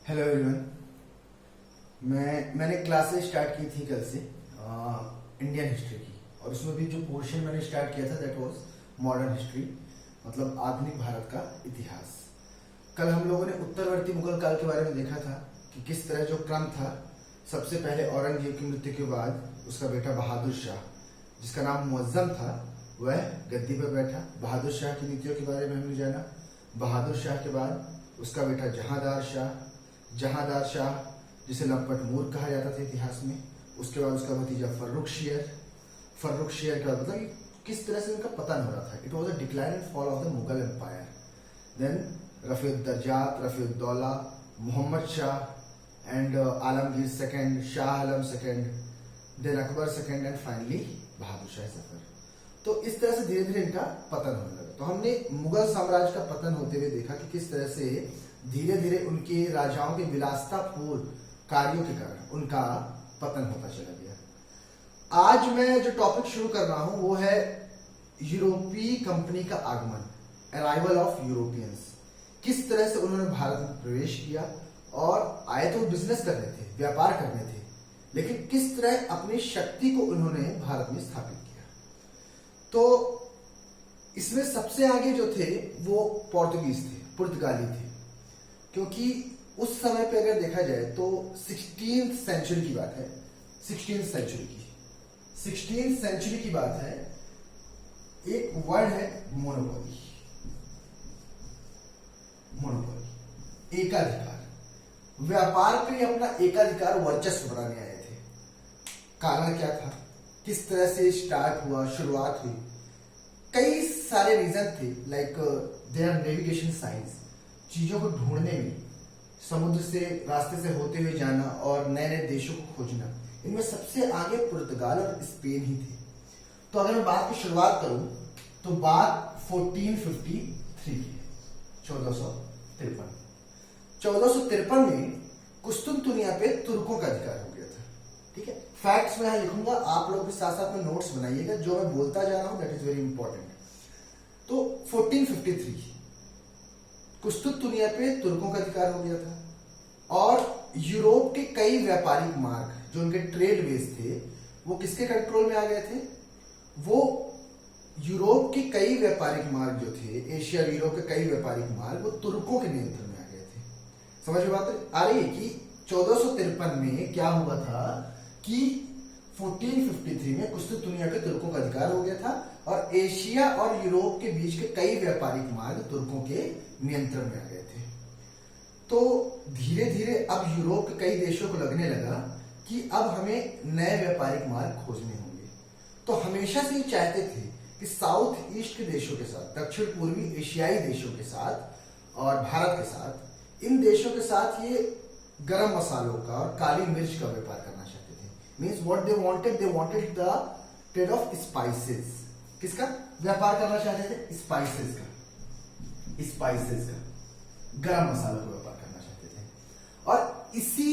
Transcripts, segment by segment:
Hello everyone. मैंने classes start की थी कल से इंडियन हिस्ट्री की, और उसमें भी जो पोर्शन मैंने स्टार्ट किया था दैट वाज मॉडर्न हिस्ट्री, मतलब आधुनिक भारत का इतिहास। कल हम लोगों ने उत्तरवर्ती मुगल काल के बारे में देखा था कि किस तरह जो क्रम था, सबसे पहले औरंगजेब की मृत्यु के बाद उसका बेटा बहादुर शाह, जिसका नाम मुअज्जम था, वह गद्दी पर बैठा। बहादुर शाह की नीतियों के बारे में हमने जाना। बहादुर शाह के बाद उसका बेटा जहांदार शाह जिसे लंपट मूर्ख कहा जाता था इतिहास में। उसके बाद उसका भतीजा फर्रुख शेयर के बाद मतलब किस तरह से उनका पतन हो रहा था। It was a decline and fall of the Mughal empire. Then Rafiuddaula, Mohammad Shah and Alamgir second, Shah Alam second, then Akbar second and finally Bahadur Shah Zafar. तो इस तरह से धीरे धीरे इनका पतन होने लगा। तो हमने मुगल साम्राज्य का पतन होते हुए देखा कि किस तरह से धीरे धीरे उनके राजाओं के विलासतापूर्ण कार्यों के कारण उनका पतन होता चला गया। आज मैं जो टॉपिक शुरू कर रहा हूं वो है यूरोपीय कंपनी का आगमन, अराइवल ऑफ यूरोपियंस। किस तरह से उन्होंने भारत में प्रवेश किया, और आए तो बिजनेस करने थे, व्यापार करने थे, लेकिन किस तरह अपनी शक्ति को उन्होंने भारत में स्थापित किया। तो इसमें सबसे आगे जो थे वो पुर्तगाली थे, क्योंकि उस समय पे अगर देखा जाए तो 16th सेंचुरी की बात है। 16th सेंचुरी की बात है। एक वर्ड है मोनोपोली, एकाधिकार। व्यापार पे अपना एकाधिकार, वर्चस्व बनाने आए थे। कारण क्या था, किस तरह से स्टार्ट हुआ, शुरुआत हुई, कई सारे रीजन थे। लाइक देयर नेविगेशन साइंस, चीजों को ढूंढने में, समुद्र से रास्ते से होते हुए जाना और नए नए देशों को खोजना, इनमें सबसे आगे पुर्तगाल और स्पेन ही थे। तो अगर मैं बात की शुरुआत करूं तो बात 1453 की है। 1453 में कुस्तुनतुनिया पे तुर्कों का अधिकार हो गया था। ठीक है, फैक्ट्स मैं यहां लिखूंगा, आप लोग भी साथ साथ में नोट्स बनाइएगा। जो मैं बोलता जा रहा हूं दैट इज वेरी इंपॉर्टेंट। तो 1453 कुस्तुनतुनिया पे तुर्कों का अधिकार हो गया था, और यूरोप के कई व्यापारिक मार्ग जो उनके ट्रेड वेज थे वो किसके कंट्रोल में आ गए थे। वो यूरोप के कई व्यापारिक मार्ग जो थे, एशिया और यूरोप के कई व्यापारिक मार्ग, वो तुर्कों के नियंत्रण में आ गए थे। समझ में बात आ रही है कि 1453 में क्या हुआ था कि 1453 में कुस्तुनतुनिया पे तुर्कों का अधिकार हो गया था, और एशिया और यूरोप के बीच के कई व्यापारिक मार्ग तुर्कों के नियंत्रण में आ गए थे। तो धीरे धीरे अब यूरोप के कई देशों को लगने लगा कि अब हमें नए व्यापारिक मार्ग खोजने होंगे। तो हमेशा से ही चाहते थे कि साउथ ईस्ट के देशों के साथ, दक्षिण पूर्वी एशियाई देशों के साथ और भारत के साथ, इन देशों के साथ ये गरम मसालों का और काली मिर्च का व्यापार करना चाहते थे। Means what they wanted the trade off spices. किसका व्यापार करना चाहते थे? स्पाइसेस का, गरम मसालों का व्यापार करना चाहते थे। और इसी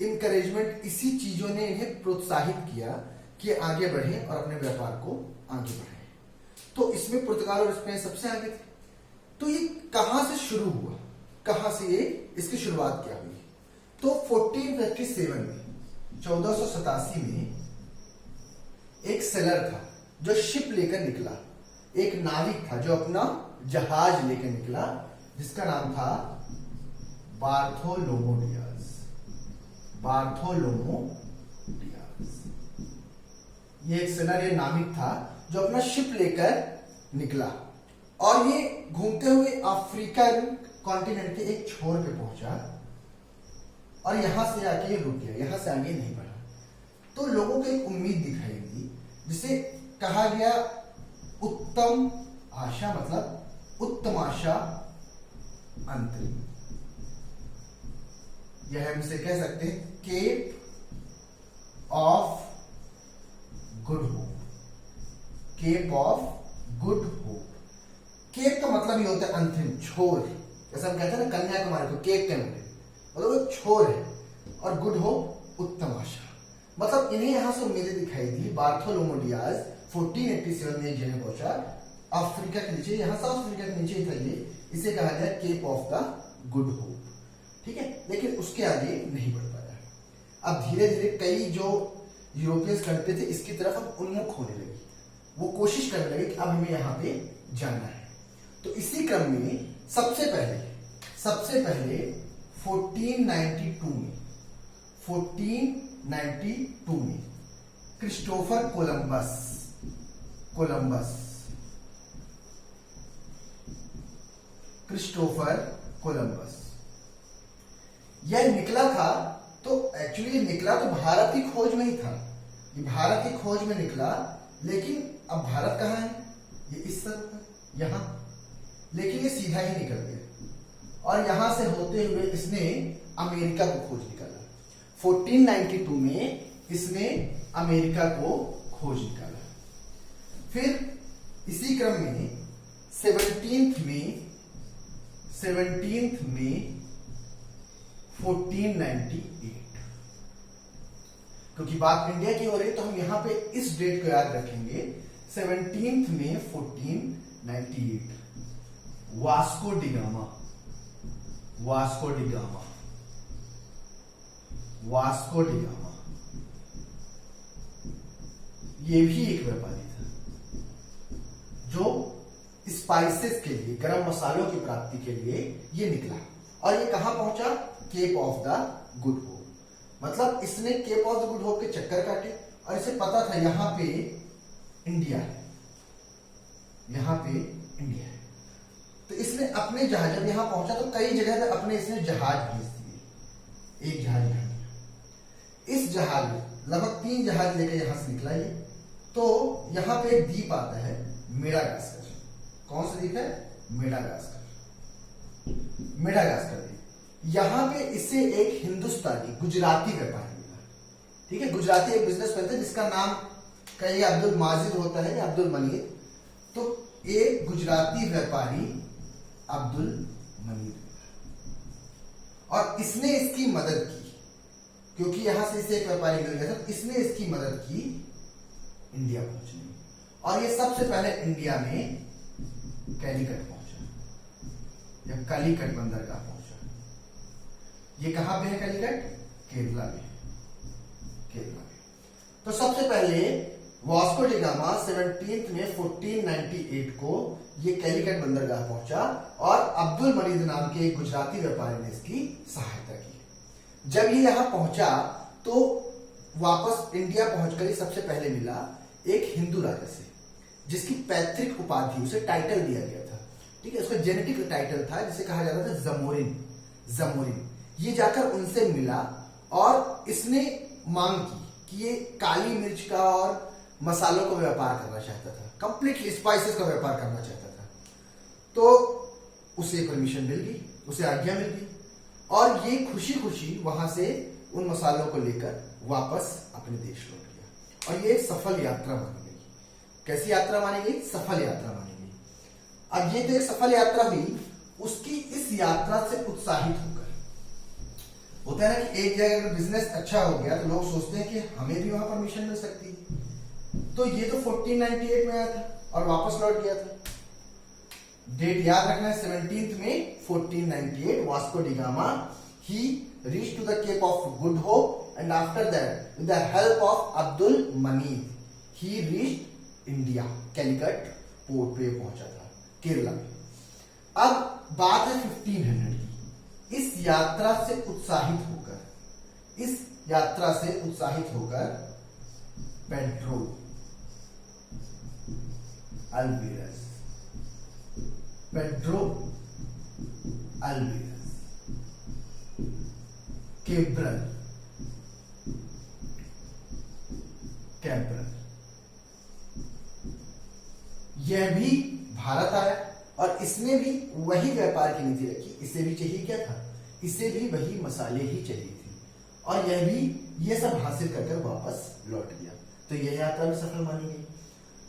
इंकरेजमेंट, इसी चीजों ने इन्हें प्रोत्साहित किया कि आगे बढ़े और अपने व्यापार को आगे बढ़ाए। तो इसमें पुर्तगाल और स्पेन सबसे आगे थे। तो ये कहां से शुरू हुआ, कहां से ये इसकी शुरुआत क्या हुई? तो 1457 में, 1487 में एक सेलर था जो शिप लेकर निकला, एक नाविक था जो अपना जहाज लेकर निकला, जिसका नाम था बार्थोलोमो डियाज। ये एक सेलर, ये नाविक था जो अपना शिप लेकर निकला, और ये घूमते हुए अफ्रीकन कॉन्टिनेंट के एक छोर पे पहुंचा, और यहां से आके रुक गया, यहां से आगे नहीं बढ़ा। तो लोगों को एक उम्मीद दिखाई दी, जिसे कहा गया उत्तम आशा, मतलब उत्तम आशा अंतरिम। यह हम इसे कह सकते हैं Cape of Good Hope. Cape of Good Hope. Cape का मतलब ये होता है अंतरिम, छोर। जैसे हम कहते हैं ना कन्याकुमारी को केप कहते हैं, मतलब वो छोर है, और गुड होप उत्तम आशा। मतलब इन्हें यहां से उम्मीदें दिखाई दी। बार्थोलोमो डियाज 1487 में एक जगह पहुंचा, अफ्रीका के नीचे, यहां साउथ अफ्रीका के नीचे ही था ये, इसे कहा गया Cape of the Good Hope. ठीक है, लेकिन उसके आगे नहीं बढ़ पाया। अब धीरे धीरे कई जो यूरोपियंस कंट्री थे इसकी तरफ अब उन्मुख होने लगी, वो कोशिश करने लगे कि अब हमें यहाँ पे जाना है। तो इसी क्रम में सबसे पहले 1492 में क्रिस्टोफर कोलंबस यह निकला था। तो एक्चुअली ये निकला तो भारत की खोज में ही था, ये भारत की खोज में निकला, लेकिन अब भारत कहाँ है, ये इस तरफ यहाँ, लेकिन ये सीधा ही निकल गया और यहां से होते हुए इसने अमेरिका को खोज निकाला। 1492 में इसने अमेरिका को खोज निकाला। फिर इसी क्रम में 17th में 1498, क्योंकि बात इंडिया की हो रही है तो हम यहां पे इस डेट को याद रखेंगे। 17th में 1498 वास्को डिगामा ये भी एक व्यापारी था जो स्पाइसेस के लिए, गरम मसालों की प्राप्ति के लिए ये निकला। और ये कहां पहुंचा, Cape of the Good Hope. मतलब इसने Cape of the Good Hope के चक्कर काटे और इसे पता था यहां पे इंडिया है, तो इसने अपने जहाज, जब यहां पहुंचा तो कई जगह पे अपने इसने जहाज भेज दिए। एक जहाज यहां, इस जहाज में लगभग 3 जहाज लेकर यहां से निकला ये। तो यहां पे एक द्वीप आता है मेडागास्कर। कौन सा द्वीप है, मेडागास्कर द्वीप। यहां पे इसे एक हिंदुस्तानी गुजराती व्यापारी मिला। ठीक है, गुजराती एक बिजनेसमैन था जिसका नाम कहीं अब्दुल माजिद होता है या अब्दुल मनीद। तो एक गुजराती व्यापारी अब्दुल मनीद, और इसने इसकी मदद की, क्योंकि यहां से इसे एक व्यापारी मिल गया था, तो इसने इसकी मदद की इंडिया पहुंचने में। और ये सबसे पहले इंडिया में कैलीकट पहुंचा या कालीकट बंदरगाह पहुंचा। ये कहां पे है कैलीकट, केरला में। तो सबसे पहले वास्को डी गामा 17th में 1498 को ये कैलीकट बंदरगाह पहुंचा और अब्दुल मनीद नाम के एक गुजराती व्यापारी ने इसकी सहायता की। जब ये यहां पहुंचा तो वापस इंडिया पहुंचकर सबसे पहले मिला एक हिंदू राजा से, जिसकी पैतृक उपाधि, उसे टाइटल दिया गया था। ठीक है, उसका जेनेटिक टाइटल था जिसे कहा जाता था जमोरिन। ये जाकर उनसे मिला और इसने मांग की कि ये काली मिर्च का और मसालों का व्यापार करना चाहता था, कंप्लीटली स्पाइसेस का व्यापार करना चाहता था। तो उसे परमिशन मिल गई, उसे आज्ञा मिल गई और ये खुशी खुशी वहां से उन मसालों को लेकर वापस अपने देश लौट गया। और ये एक सफल यात्रा मानी गई। कैसी यात्रा मानी गई, सफल यात्रा मानी गई। अब ये तो एक सफल यात्रा हुई, उसकी इस यात्रा से उत्साहित होकर, होता है ना कि एक जगह अगर बिजनेस अच्छा हो गया तो लोग सोचते हैं कि हमें भी वहां परमिशन मिल सकती है। तो ये तो 1498 में आया था और वापस लौट गया था। डेट याद रखना है, 17th में 1498 Vasco D gamma he reached to the Cape of Good Hope, and after that with the help of Abdul Maneed he reached India, Calicut port पे पहुंचा था केरला में। अब बात है 1500 की। इस यात्रा से उत्साहित होकर पेड्रो अल्वेरस कैब्रल यह भी भारत आया और इसने भी वही व्यापार की नीति रखी। इसे भी चाहिए क्या था, इसे भी वही मसाले ही चाहिए थी और यह भी ये सब हासिल कर वापस लौट गया। तो यह यात्रा भी सफल मानी गई।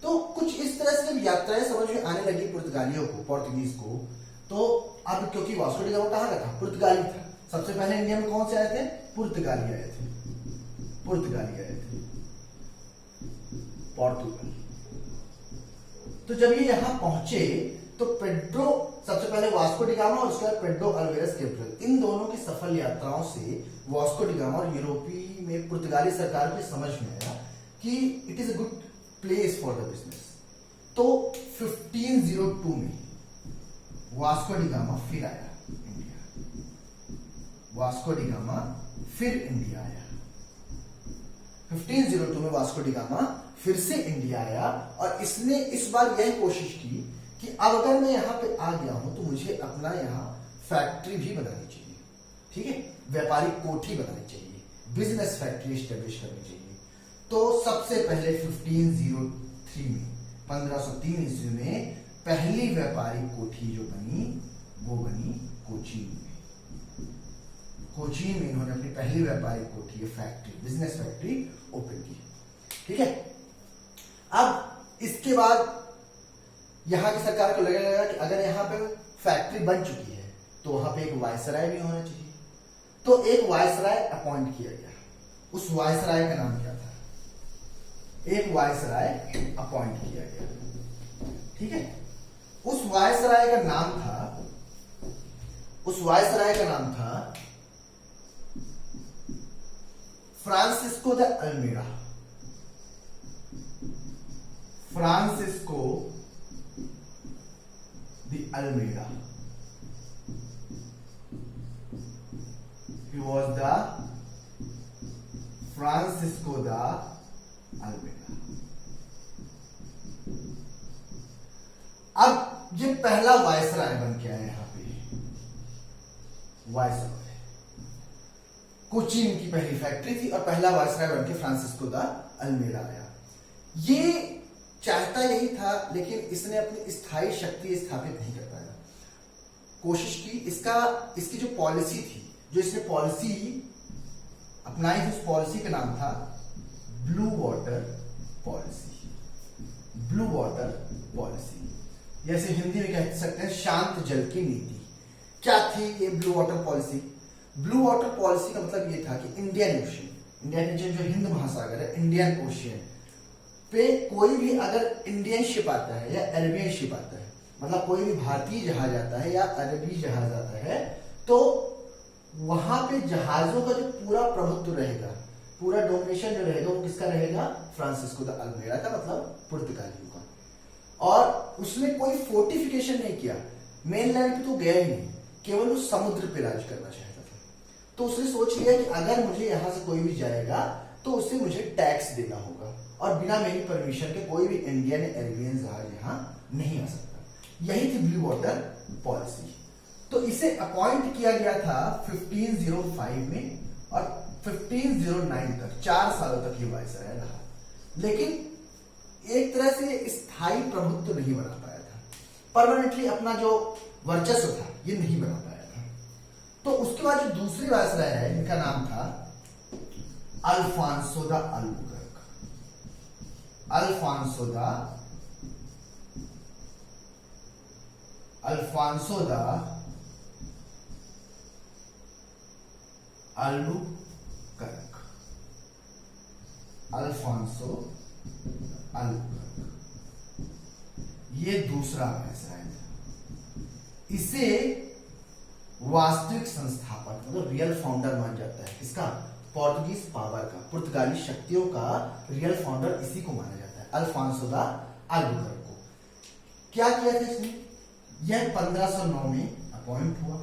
तो कुछ इस तरह से जब यात्राएं समझ में आने लगी पुर्तगालियों को, पोर्तुगीज को, तो अब क्योंकि वास्को डी गामा कहां का था, पुर्तगाली था। सबसे पहले इंडिया में कौन से आए थे, पुर्तगाली आए थे। पोर्तुगल। तो जब ये यहां पहुंचे तो पेड्रो, सबसे पहले वास्को डी गामा और उसके बाद पेड्रो अल्वेरस कैब्रल, इन दोनों की सफल यात्राओं से वास्को डी गामा और यूरोपीय में पुर्तगाली सरकार की समझ में आया कि it is a good place for the business. तो 1502 में वास्को डी गामा फिर आया इंडिया, वास्को डी गामा फिर इंडिया आया। 1502 में वास्को डी गामा फिर से इंडिया आया और इसने इस बार यह कोशिश की कि अब अगर मैं यहां पे आ गया हूं तो मुझे अपना यहां फैक्ट्री भी बनानी चाहिए, ठीक है, व्यापारिक कोठी बनानी चाहिए, बिजनेस फैक्ट्री स्टैब्लिश करनी चाहिए। तो सबसे पहले 1503 में 1503 ईस्वी में पहली व्यापारिक कोठी जो बनी वो बनी कोचीन में। कोचीन में इन्होंने अपनी पहली व्यापारिक कोठी, फैक्ट्री, बिजनेस फैक्ट्री ओपन की, ठीक है। अब इसके बाद यहां की सरकार को लगा कि अगर यहां पे फैक्ट्री बन चुकी है तो वहां पे एक वायसराय भी होना चाहिए। तो एक वायसराय अपॉइंट किया गया। उस वायसराय का नाम क्या था? एक वायसराय अपॉइंट किया गया, ठीक है। उस वायसराय का नाम था Francisco de Almeida. Francisco de Almeida, he was the Francisco the Almeida। अब ये पहला वायसराय बन के आया यहां पे, वायसराय। कोचीन की पहली फैक्ट्री थी और पहला वायसराय बन के फ्रांसिस्को द अल्मेडा आया। ये चाहता यही था लेकिन इसने अपनी स्थायी शक्ति स्थापित नहीं कर पाया। कोशिश की, इसकी जो पॉलिसी थी, जो इसने पॉलिसी अपनाई थी, उस पॉलिसी का नाम था blue water policy. Blue water policy, जैसे हिंदी में कह सकते हैं शांत जल की नीति। क्या थी ये blue water policy? Blue water policy का मतलब ये था कि इंडियन ओशियन जो हिंद महासागर है, इंडियन ओशियन पे कोई भी अगर इंडियन शिप आता है या अरेबियन शिप आता है, मतलब कोई भी भारतीय जहाज आता है या अरबी जहाज आता है, तो वहां पे जहाजों का जो पूरा प्रभुत्व रहेगा, पूरा डोमिनेशन जो रहेगा वो किसका रहेगा? फ्रांसिस्को द अल्मेडा का, मतलब पुर्तगालियों का। और उसने कोई फोर्टिफिकेशन नहीं किया, मेनलैंड पे तो गया ही नहीं, केवल वो समुद्र पे राज करना चाहता था। तो उसने सोच लिया कि अगर मुझे यहां से कोई भी जाएगा तो उसे मुझे टैक्स देना होगा और बिना मेरी परमिशन के कोई भी इंडियन अरेबियन जहाज यहां नहीं आ सकता। यही थी ब्लू वाटर पॉलिसी। तो इसे अपॉइंट किया गया था 1505 में और 1509 तक, 4 सालों तक ये वायसराय रहा, लेकिन एक तरह से स्थायी प्रभुत्व नहीं बना पाया था, परमानेंटली अपना जो वर्चस्व था ये नहीं बना पाया था। तो उसके बाद जो दूसरी वायसराय है, इनका नाम था Alfonso de Albuquerque. Alfonso de Albuquerque. Alfonso Albuquerque, ये दूसरा वायसराय था। इसे वास्तविक संस्थापक, मतलब रियल फाउंडर माना जाता है। इसका पोर्तुगीज पावर का, पुर्तगाली शक्तियों का रियल फाउंडर इसी को माना जाता है, अल्फांसो द अल्बुकर्क को। क्या किया था इसने? यह 1509 में अपॉइंट हुआ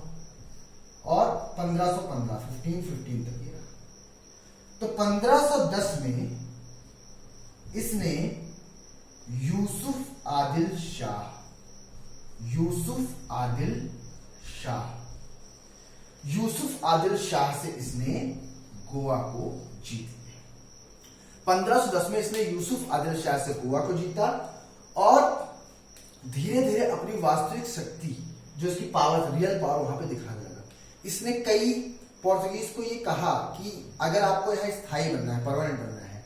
और 1515 तक ये रहा। तो 1510 में इसने यूसुफ आदिल शाह से इसने गोवा को जीत लिया। 1510 में इसने यूसुफ आदिल शाह से गोवा को जीता और धीरे धीरे अपनी वास्तविक शक्ति, जो इसकी पावर, रियल पावर वहां पे दिखाने लगा। इसने कई पोर्तुगीज को ये कहा कि अगर आपको यहाँ स्थायी बनना है, परमानेंट बनना है,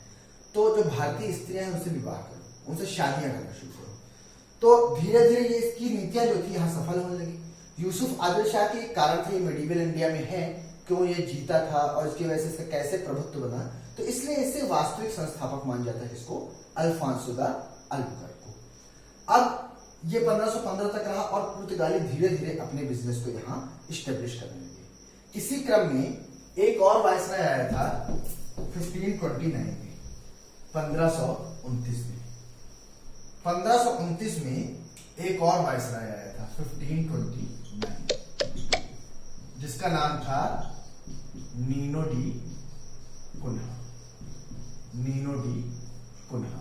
तो जो भारतीय स्त्रियां हैं उनसे विवाह करो, उनसे शादियां करना शुरू करो। तो धीरे धीरे ये इसकी नीतियां जो थी यहाँ सफल होने लगी। यूसुफ आदिल शाह के कारण थे मेडिवल इंडिया में है, क्यों ये जीता था और इसकी वजह से इसका कैसे प्रभुत्व बना, तो इसलिए इसे वास्तविक संस्थापक माना जाता है, इसको अल्फांसो द अल्बुकर्क को। अब ये 1515 तक रहा और पुर्तगाली धीरे धीरे अपने बिजनेस को यहाँ स्टेब्लिश करने लगे। इसी क्रम में एक और वायसराय आया था 1529 में, 1529 में 1529 में एक और वायसराय आया था 1529, जिसका नाम था Nino da Cunha. Nino da Cunha,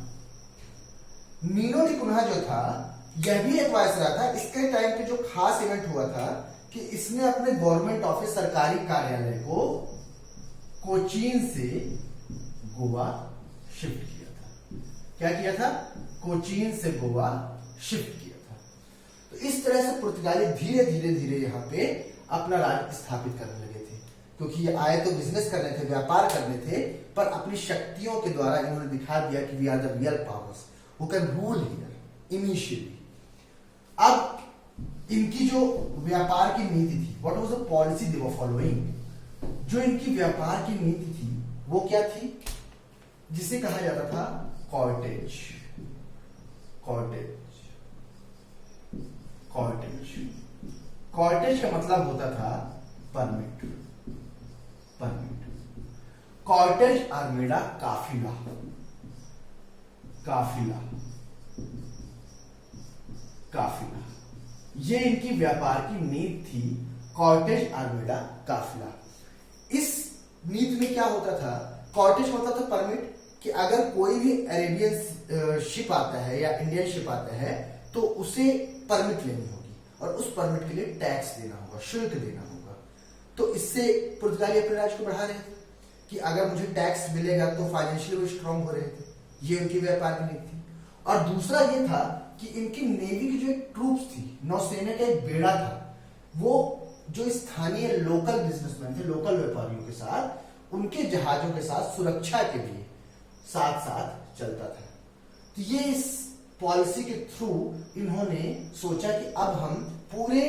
Nino da Cunha जो था यह भी एक वायसराय था। इसके टाइम पे जो खास इवेंट हुआ था कि इसने अपने गवर्नमेंट ऑफिस सरकारी कार्यालय को कोचीन से गोवा शिफ्ट किया था। क्या किया था? कोचीन से गोवा शिफ्ट किया था। तो इस तरह से पुर्तगाली धीरे धीरे धीरे यहाँ पे अपना राज स्थापित करने लगे थे, क्योंकि ये आए तो बिजनेस करने थे, व्यापार करने थे, पर अपनी शक्तियों के द्वारा इन्होंने दिखा दिया कि we are the real powers who can rule here initially. अब इनकी जो व्यापार की नीति थी, what was the policy they were following, जो इनकी व्यापार की नीति थी वो क्या थी? जिसे कहा जाता था कॉर्टेज। कॉर्टेज कॉर्टेज कॉर्टेज का मतलब होता था परमिट। परमिट। कॉर्टेज आर्मेडा काफिला। काफिला काफिला ये इनकी व्यापार की नीति थी, कॉर्टेज आर्मेडा काफिला। इस नीति में क्या होता था? कॉर्टेज मतलब था परमिट, कि अगर कोई भी अरेबियन शिप आता है या इंडियन शिप आता है तो उसे परमिट लेनी होगी और उस परमिट के लिए टैक्स देना होगा, शुल्क देना होगा। तो इससे पुर्तगाली अपने राज्य को बढ़ा रहे थे कि अगर मुझे टैक्स मिलेगा तो फाइनेंशियली वो स्ट्रांग हो रहे थे। ये उनकी व्यापार की नीति थी। और दूसरा ये था कि इनकी नेवी की जो एक ट्रूप्स थी, नौसेना का एक बेड़ा था, वो जो स्थानीय लोकल बिजनेसमैन थे, लोकल व्यापारियों के साथ, उनके जहाजों के साथ सुरक्षा के लिए साथ साथ चलता था। तो ये इस पॉलिसी के थ्रू इन्होंने सोचा कि अब हम पूरे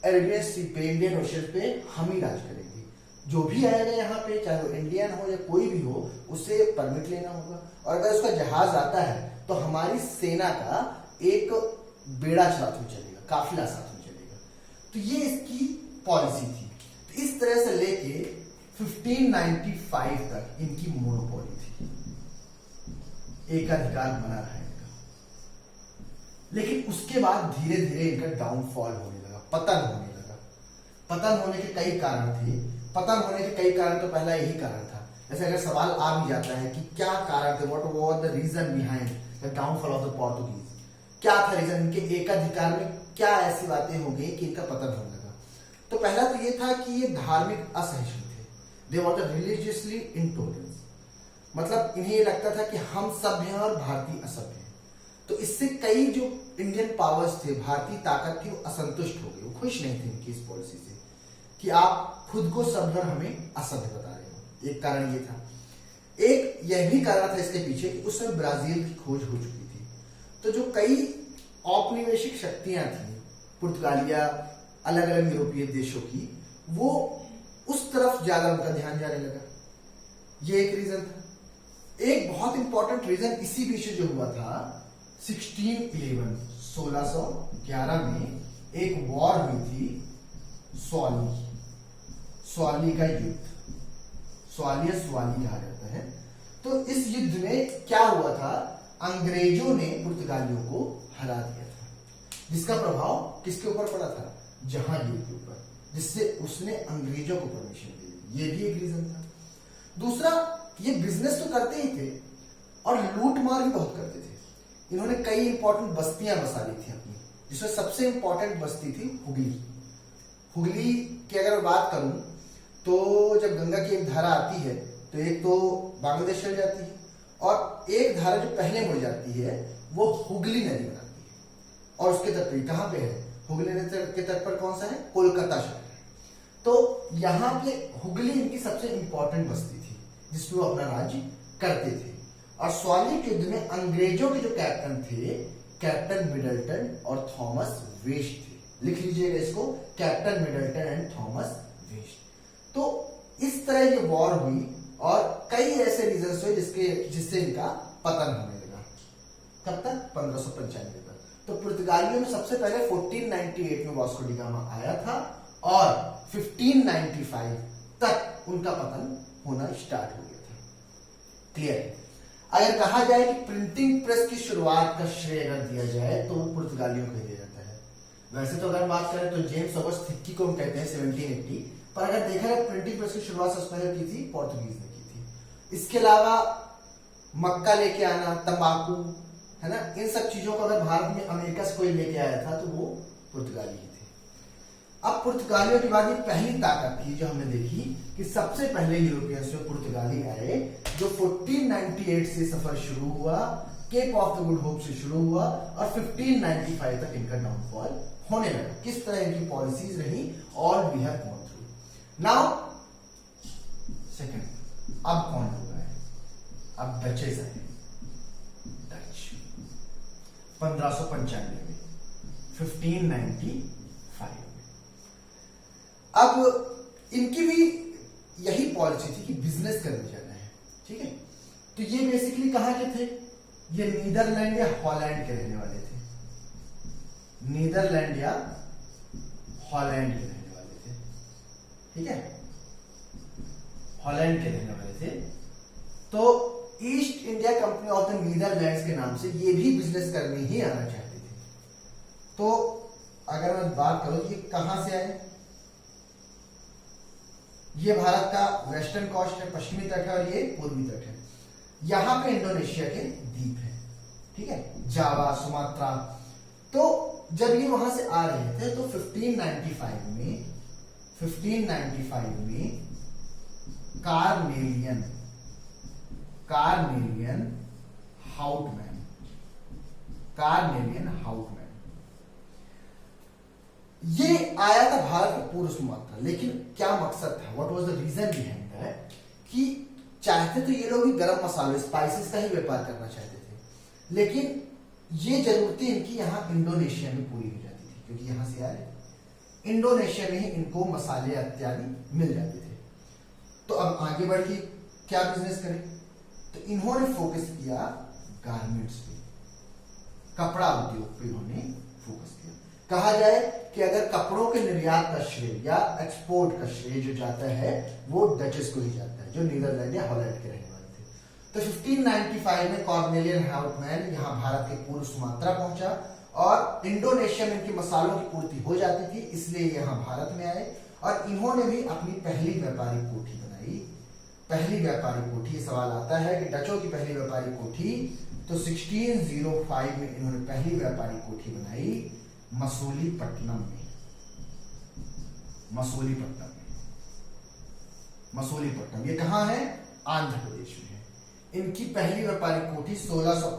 अरेबियन सी पे, इंडियन ओशन पे हम ही राज करेंगे। जो भी आएगा यहाँ पे, चाहे वो इंडियन हो या कोई भी हो, उसे परमिट लेना होगा, और अगर उसका जहाज आता है तो हमारी सेना का एक बेड़ा साथ में चलेगा, काफिला साथ में चलेगा। तो ये इसकी पॉलिसी थी। तो इस तरह से लेके 1595 तक इनकी मोनोपोली थी, एकाधिकार बना रहा है इनका। लेकिन उसके बाद धीरे धीरे इनका डाउनफॉल होने लगा, पतन होने लगा। पतन होने के कई कारण थे। पतन होने के कई कारण तो पहला यही कारण था। जैसे अगर सवाल आ भी जाता है कि क्या कारण थे, what was the reason behind the downfall of the Portuguese, क्या था रीजन? इनके एकाधिकार में क्या ऐसी बातें हो गई कि इनका पतन होने लगा? तो पहला तो ये था कि ये धार्मिक असहिष्णु थे। दे वर रिलीजियसली इंटॉलरेंस, मतलब इन्हें ये लगता था कि हम सभ्य हैं और भारतीय असभ्य हैं। तो इससे कई जो इंडियन पावर्स थे, भारतीय ताकत थी, वो असंतुष्ट हो गई, वो खुश नहीं थे इनकी इस पॉलिसी से कि आप खुद को सभ्य और हमें असभ्य बता रहे हो। एक कारण ये था। एक यह भी कारण था इसके पीछे कि उस समय ब्राजील की खोज हो चुकी थी। तो जो कई औपनिवेशिक शक्तियां थी पुर्तगालिया, अलग अलग यूरोपीय देशों की, वो उस तरफ ज्यादा उनका ध्यान जाने लगा। ये एक रीजन था। एक बहुत इंपॉर्टेंट रीजन इसी बीच जो हुआ था 1611 1611 में एक वॉर हुई थी, स्वाली का युद्ध। स्वाली कहा जाता है। तो इस युद्ध में क्या हुआ था? अंग्रेजों ने पुर्तगालियों को हरा दिया था, जिसका प्रभाव किसके ऊपर पड़ा था? जहांगीर के ऊपर, जिससे उसने अंग्रेजों को परमिशन दे दी। ये भी एक रीजन था। दूसरा, ये बिजनेस तो करते ही थे और लूट मार भी बहुत करते थे। इन्होंने कई इंपॉर्टेंट बस्तियां बसा ली थी अपनी, जिसमें सबसे इंपॉर्टेंट बस्ती थी हुगली। हुगली की अगर मैं बात करूं तो जब गंगा की एक धारा आती है तो एक तो बांग्लादेश चल जाती है, और एक धारा जो पहले मुड़ जाती है वो हुगली नदी बनाती है। और उसके तट पर कहां पे है? हुगली नदी के तट पर कौन सा है? कोलकाता शहर। तो यहाँ पे हुगली इनकी सबसे इंपॉर्टेंट बस्ती थी, जिसमें वो अपना राज्य करते थे। और स्वाली के युद्ध में अंग्रेजों के जो कैप्टन थे, कैप्टन मिडल्टन और थॉमस वेस्ट थे। लिख लीजिएगा इसको, captain Middleton and Thomas West. तो इस तरह ये वॉर हुई और कई ऐसे रीजन हुए जिससे इनका पतन होने लगा। कब तक? 1595 तक। तो पुर्तगालियों में सबसे पहले 1498 में वास्को डी गामा आया था और 1595 तक उनका पतन होना स्टार्ट हो गया था। क्लियर? अगर कहा जाए कि प्रिंटिंग प्रेस की शुरुआत का श्रेय अगर दिया जाए तो पुर्तगालियों को दिया जाता है। वैसे तो अगर बात करें तो जेम्स ऑगस्ट थिक्की को हम कहते हैं 1780, पर अगर देखा जाए प्रिंटिंग प्रेस की शुरुआत सबसे पहले की थी पोर्तुगीज ने की थी। इसके अलावा मक्का लेके आना, तंबाकू, है ना, इन सब चीजों को अगर भारत में अमेरिका से कोई लेके आया था तो वो पुर्तगाली ही थे। अब पुर्तगालियों के बाद ये पहली ताकत थी जो हमने देखी कि सबसे पहले यूरोपियंस में पुर्तगाली आए, जो 1498 से सफर शुरू हुआ, Cape of the Good Hope से शुरू हुआ और 1595 तक इनका डाउनफॉल होने लगा। किस तरह इनकी पॉलिसीज रही, all we have gone through. Now second, अब कौन लोग आए? अब डचेस आए। डच 1595 में, 1595 में। अब इनकी भी यही पॉलिसी थी कि बिजनेस करने जाना है, ठीक है। तो ये बेसिकली कहां के थे? ये नीदरलैंड या हॉलैंड के रहने वाले थे। नीदरलैंड या हॉलैंड के रहने वाले थे, ठीक है, हॉलैंड के रहने वाले थे। तो east India company of the Netherlands के नाम से ये भी बिजनेस करने ही आना चाहते थे। तो अगर मैं बात करूं ये कहां से आए, ये भारत का वेस्टर्न कोस्ट है, पश्चिमी तट है, और ये पूर्वी तट है। यहां पे इंडोनेशिया के द्वीप है, ठीक है, जावा, सुमात्रा। तो जब ये वहां से आ रहे थे तो 1595 में कार्नेलियन हाउटमैन ये आया था भारत के पूर्व सुमात्रा। लेकिन क्या मकसद था, what was the reason behind that, कि चाहते तो ये लोग भी गरम मसाले, स्पाइसेस का ही व्यापार करना चाहते थे, लेकिन ये जरूरतें इनकी यहाँ इंडोनेशिया में पूरी हो जाती थी, क्योंकि यहां से आए इंडोनेशिया में ही इनको मसाले इत्यादि मिल जाते थे। तो अब आगे बढ़ के क्या बिजनेस करें, तो इन्होंने फोकस किया गारमेंट्स पे, कपड़ा उद्योग पे इन्होंने फोकस किया। कहा जाए कि अगर कपड़ों के निर्यात का श्रेय या एक्सपोर्ट का श्रेय जो जाता है वो डचेस को ही जाता है, जो नीदरलैंड या हॉलैंड के रहने वाले थे। तो 1595 में कॉर्नेलियन हाउटमैन यहाँ भारत के पूर्व सुमात्रा पहुंचा और इंडोनेशिया में इनके मसालों की पूर्ति हो जाती थी, इसलिए यहाँ भारत में आए और इन्होंने भी अपनी पहली व्यापारिक कोठी बनाई। पहली व्यापारिक कोठी, सवाल आता है कि डचों की पहली व्यापारिक कोठी, तो 1605 में इन्होंने पहली व्यापारिक कोठी बनाई मसूलीपट्टनम में। मसूलीपट्टनम ये कहां है? आंध्र प्रदेश में है। इनकी पहली व्यापारिक कोठी 1605